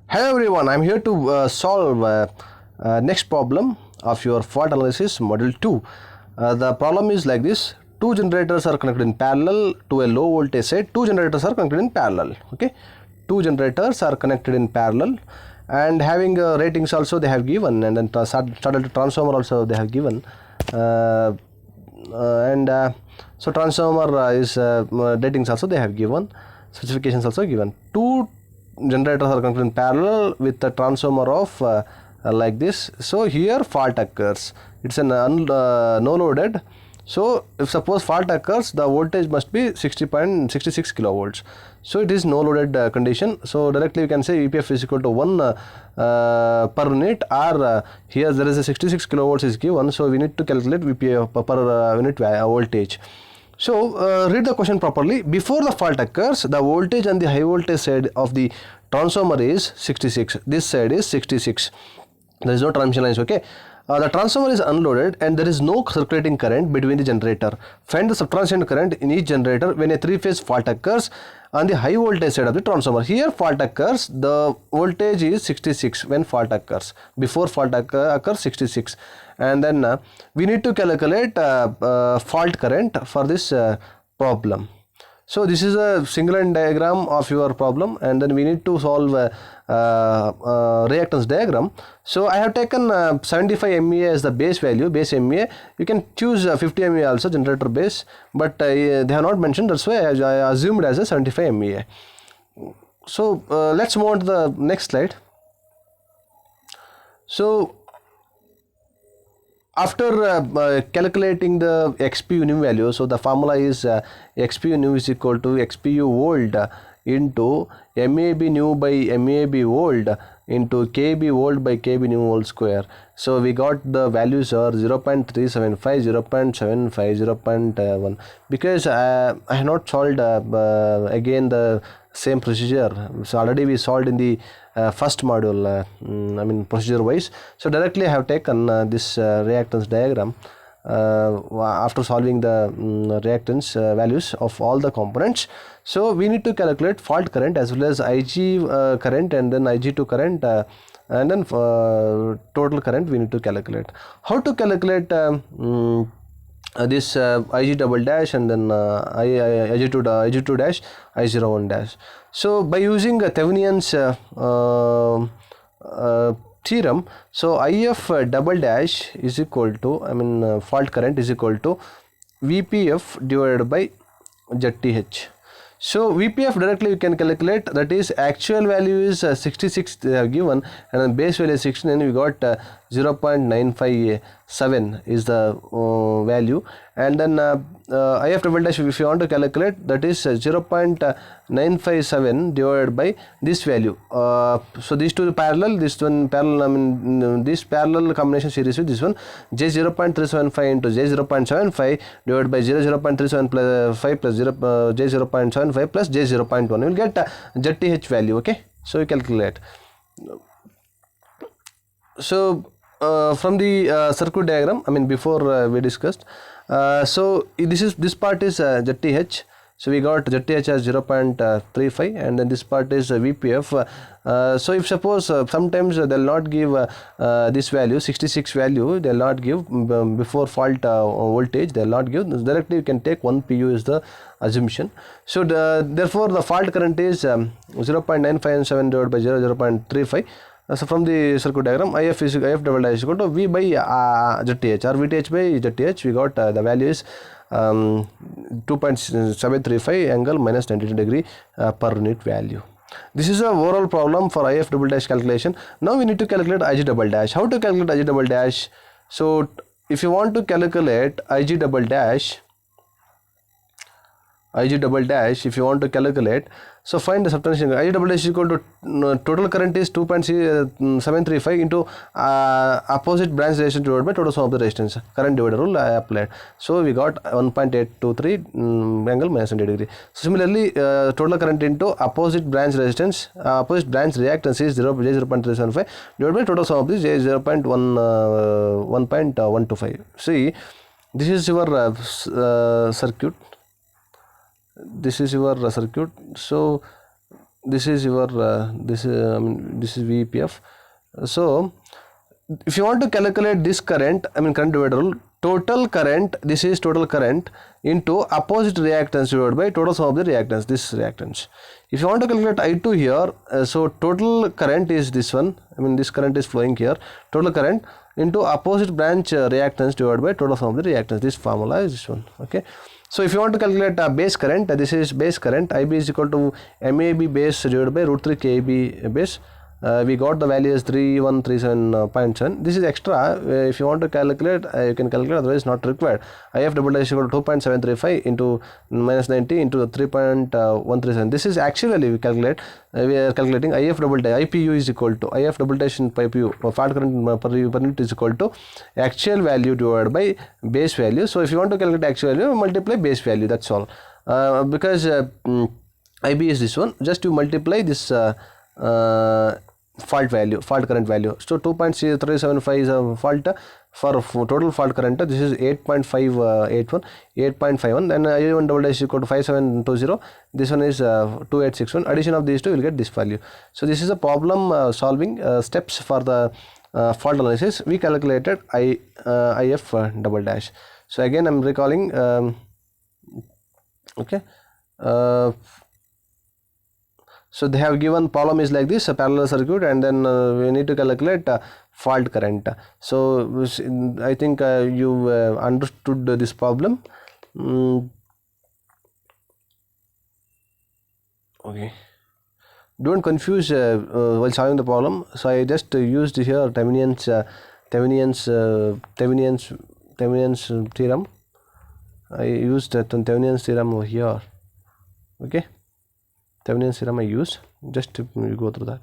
Hello everyone, I'm here to solve next problem of your fault analysis module 2. The problem is like this. Two generators are connected in parallel to a low voltage side. Two generators are connected in parallel. Okay, two generators are connected in parallel and having ratings also they have given, and then started transformer also they have given. And so transformer is ratings also they have given, specifications also given. Two generators are connected in parallel with the transformer of like this. So here fault occurs. It's an no loaded. So if suppose fault occurs, the voltage must be 60.66 kilovolts. So it is no loaded condition. So directly you can say VPF is equal to 1 per unit, or here there is a 66 kilovolts is given. So we need to calculate VPF per unit voltage. So read the question properly. Before the fault occurs, the voltage on the high voltage side of the transformer is 66. This side is 66. There is no transmission lines. Okay. The transformer is unloaded and there is no circulating current between the generator. Find the subtransient current in each generator when a three-phase fault occurs on the high voltage side of the transformer. Here fault occurs, the voltage is 66 when fault occurs. Before fault occurs 66, and then we need to calculate fault current for this problem. So this is a single line diagram of your problem, and then we need to solve reactance diagram. So I have taken 75 MVA as the base value, base MVA. You can choose 50 MVA also, generator base, but they have not mentioned. That's why I assumed as a 75 MVA. So let's move on to the next slide. So after calculating the XPU new value, so the formula is XPU new is equal to XPU volt into MAB new by MAB volt into KB volt by KB new whole square. So we got the values are 0.375, 0.75, 0.1. Because I have not solved again the same procedure. So already we solved in the first module, I mean procedure wise. So directly I have taken this reactance diagram after solving the reactance values of all the components. So we need to calculate fault current as well as IG current, and then IG2 current, and then total current we need to calculate. How to calculate this IG double dash, and then IG2 dash, I01 dash. So by using Thevenin's theorem, so IF double dash is equal to, fault current is equal to VPF divided by ZTH. So VPF directly you can calculate, that is actual value is 66 they have given, and then base value is 16, and we got 0.957 is the value, and then IF double dash if you want to calculate, that is 0.957 divided by this value. So these two parallel, this one parallel, this parallel combination series with this one, J 0.375 into J 0.75 divided by 0.375 plus J 0.75 plus J 0.1, you will get ZTH value. Okay, so you calculate. So from the circuit diagram, before we discussed, so this part is ZTH. So we got ZTH as 0.35, and then this part is VPF. So if suppose sometimes they'll not give this value 66 value, they'll not give before fault voltage, they'll not give directly. You can take 1 pu is the assumption. So therefore the fault current is 0.957 divided by 0.35. So from the circuit diagram, IF double dash is equal to V by ZTH, or VTH by ZTH. We got the value is 2.735 angle minus 92 degree per unit value. This is a overall problem for IF double dash calculation. Now we need to calculate IG double dash. How to calculate IG double dash? So if you want to calculate IG double dash, if you want to calculate, so find the subtraction. IG double dash is equal to total current is 2.735 into opposite branch resistance divided by total sum of the resistance. Current divider rule I applied. So we got 1.823 angle minus 90 degree. So similarly, total current into opposite branch resistance, opposite branch reactance is J0.375 divided by total sum of this J1.125. See, this is your circuit. This is your circuit. So this is your this is VPF. So if you want to calculate this current, current divider rule, total current, this is total current into opposite reactance divided by total sum of the reactance, this reactance. If you want to calculate I2 here, so total current is this one, this current is flowing here, total current into opposite branch reactance divided by total sum of the reactance. This formula is this one. Okay. So if you want to calculate base current, this is base current, IB is equal to MAB base divided by root 3 KB base. We got the value as 3137.7. This is extra. If you want to calculate, you can calculate, otherwise not required. IF double dash equal to 2.735 into minus 90 into 3.137. This is actual value we calculate. We are calculating IF double dash, IPU is equal to IF double dash in IPU, fault current per unit is equal to actual value divided by base value. So if you want to calculate actual value, multiply base value, that's all. Because IB is this one, just to multiply this fault current value. So 2.375 is a fault for total fault current. This is 8.51, then I1 double dash equal to 5720. This one is 2861. Addition of these two will get this value. So this is a problem solving steps for the fault analysis. We calculated IF double dash. So again I'm recalling. Okay. So they have given problem is like this, a parallel circuit, and then we need to calculate fault current. So I think you understood this problem. Okay, don't confuse while solving the problem. So I just used here Thevenin's theorem. I used Thevenin's theorem over here. Okay, Thevenin's theorem I used, just to go through that.